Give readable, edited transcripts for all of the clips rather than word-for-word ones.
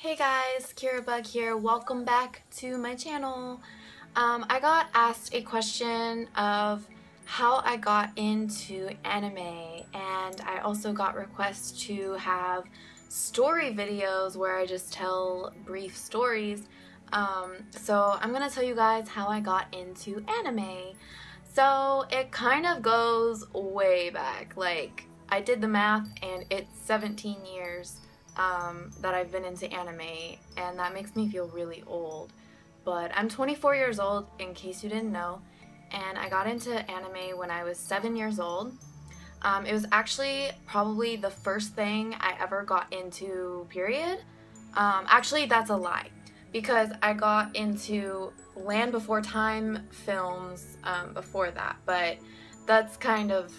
Hey guys, Keirabug here. Welcome back to my channel. I got asked a question of how I got into anime, and I also got requests to have story videos where I just tell brief stories. So I'm gonna tell you guys how I got into anime. So it kind of goes way back. Like, I did the math and it's 17 years that I've been into anime, and that makes me feel really old. But I'm 24 years old, in case you didn't know, and I got into anime when I was 7 years old. It was actually probably the first thing I ever got into, period. Actually, that's a lie, because I got into Land Before Time films before that, but that's kind of,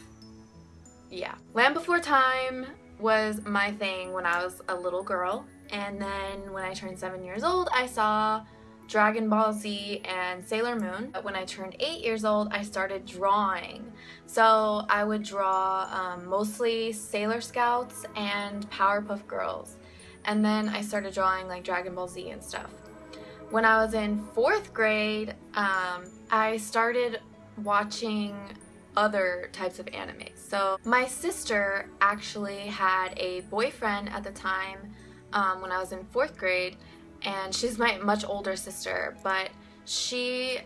yeah. Land Before Time was my thing when I was a little girl, and then when I turned 7 years old, I saw Dragon Ball Z and Sailor Moon. When I turned 8 years old, I started drawing. So I would draw mostly Sailor Scouts and Powerpuff Girls. And then I started drawing like Dragon Ball Z and stuff. When I was in 4th grade, I started watching other types of anime. So my sister actually had a boyfriend at the time when I was in 4th grade, and she's my much older sister, but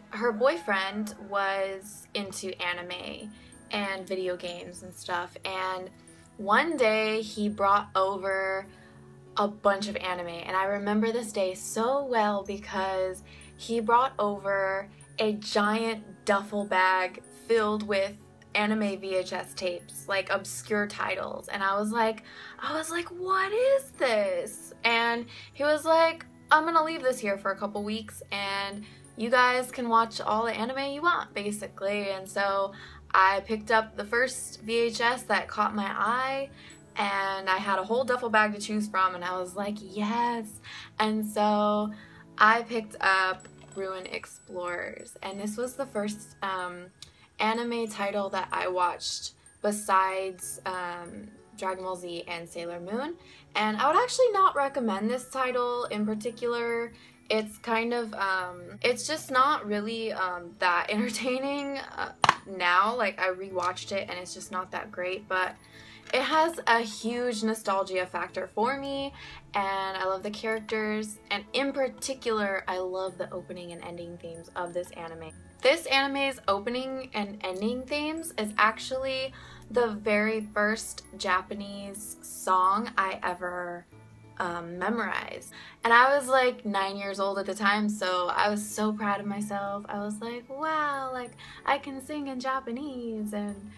her boyfriend was into anime and video games and stuff, and one day he brought over a bunch of anime, and I remember this day so well because he brought over a giant duffel bag filled with anime VHS tapes, like obscure titles, and I was like, what is this? And he was like, I'm gonna leave this here for a couple weeks and you guys can watch all the anime you want, basically. And so I picked up the first VHS that caught my eye, and I had a whole duffel bag to choose from, and I was like, yes. And so I picked up Ruin Explorers, and this was the first anime title that I watched besides Dragon Ball Z and Sailor Moon. And I would actually not recommend this title in particular. It's kind of, it's just not really that entertaining now. Like, I rewatched it and it's just not that great, but it has a huge nostalgia factor for me, and I love the characters, and in particular, I love the opening and ending themes of this anime. This anime's opening and ending themes is actually the very first Japanese song I ever memorized. And I was like 9 years old at the time, so I was so proud of myself. I was like, wow, like I can sing in Japanese, and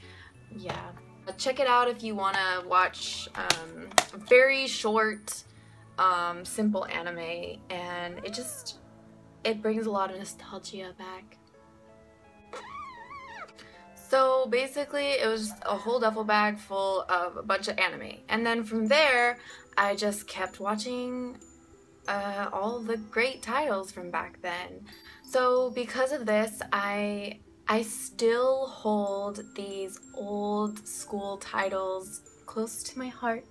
yeah. Check it out if you want to watch very short, simple anime, and it brings a lot of nostalgia back. So basically it was a whole duffel bag full of a bunch of anime, and then from there I just kept watching all the great titles from back then. So because of this, I still hold these old school titles close to my heart.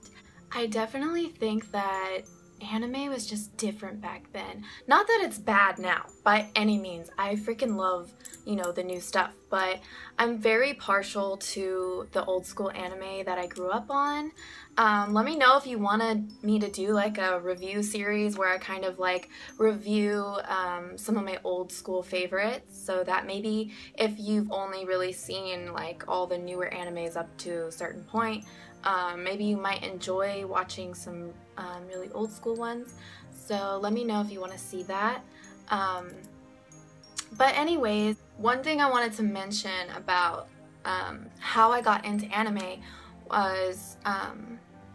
I definitely think that anime was just different back then. Not that it's bad now, by any means. I freaking love, you know, the new stuff, but I'm very partial to the old school anime that I grew up on. Let me know if you wanted me to do like a review series where I kind of like review some of my old school favorites, so that maybe if you've only really seen like all the newer animes up to a certain point, maybe you might enjoy watching some really old school ones. So let me know if you want to see that. But anyways, one thing I wanted to mention about how I got into anime was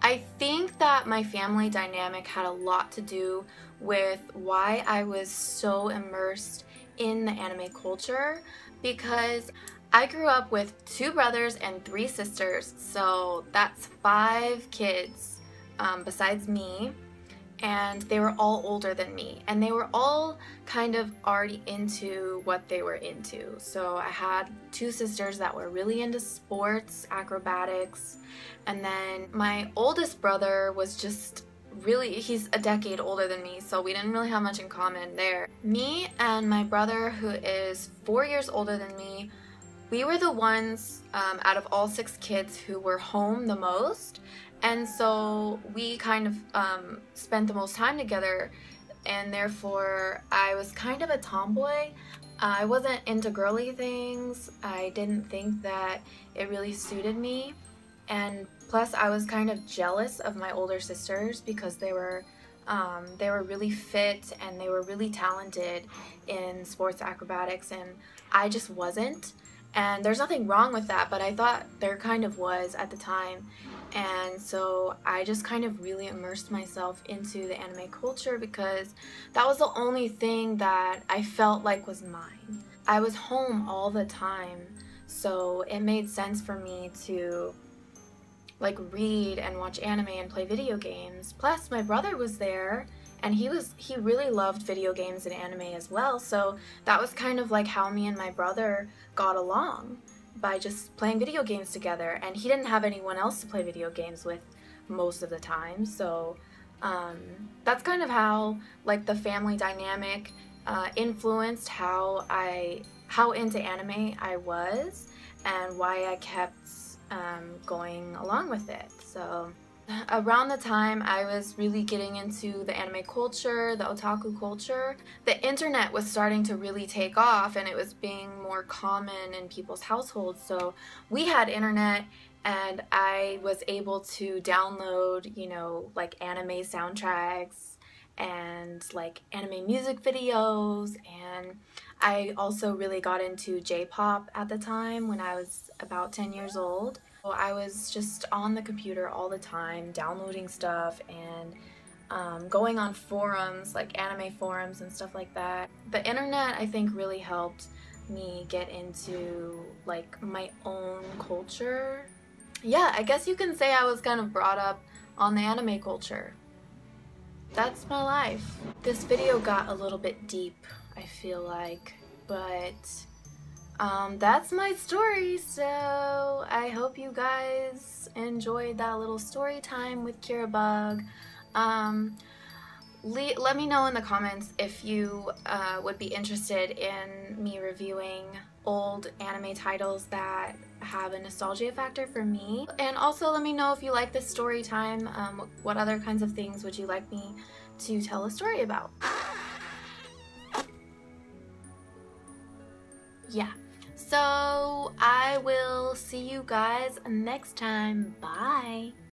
I think that my family dynamic had a lot to do with why I was so immersed in the anime culture, because I grew up with 2 brothers and 3 sisters, so that's 5 kids besides me, and they were all older than me, and they were all kind of already into what they were into. So I had 2 sisters that were really into sports, acrobatics, and then my oldest brother was just really, he's a decade older than me, so we didn't really have much in common there. Me and my brother, who is 4 years older than me, we were the ones out of all 6 kids who were home the most, and so we kind of spent the most time together, and therefore I was kind of a tomboy. I wasn't into girly things. I didn't think that it really suited me, and plus I was kind of jealous of my older sisters because they were really fit and they were really talented in sports acrobatics, and I just wasn't. And there's nothing wrong with that, but I thought there kind of was at the time. And so I just kind of really immersed myself into the anime culture because that was the only thing that I felt like was mine. I was home all the time, so it made sense for me to like read and watch anime and play video games. Plus my brother was there, and he really loved video games and anime as well, so that was kind of like how me and my brother got along, by just playing video games together. And he didn't have anyone else to play video games with most of the time, so that's kind of how like the family dynamic influenced how into anime I was and why I kept going along with it. So around the time I was really getting into the anime culture, the otaku culture, the internet was starting to really take off, and it was being more common in people's households. So we had internet, and I was able to download, you know, like anime soundtracks and like anime music videos, and I also really got into J-pop at the time when I was about 10 years old. So I was just on the computer all the time, downloading stuff and going on forums, like anime forums and stuff like that. The internet, I think, really helped me get into like my own culture. Yeah, I guess you can say I was kind of brought up on the anime culture. That's my life. This video got a little bit deep, I feel like, but that's my story. So I hope you guys enjoyed that little story time with Keirabug. Let me know in the comments if you would be interested in me reviewing old anime titles that have a nostalgia factor for me. And also let me know if you like this story time. What other kinds of things would you like me to tell a story about? Yeah. So I will see you guys next time. Bye!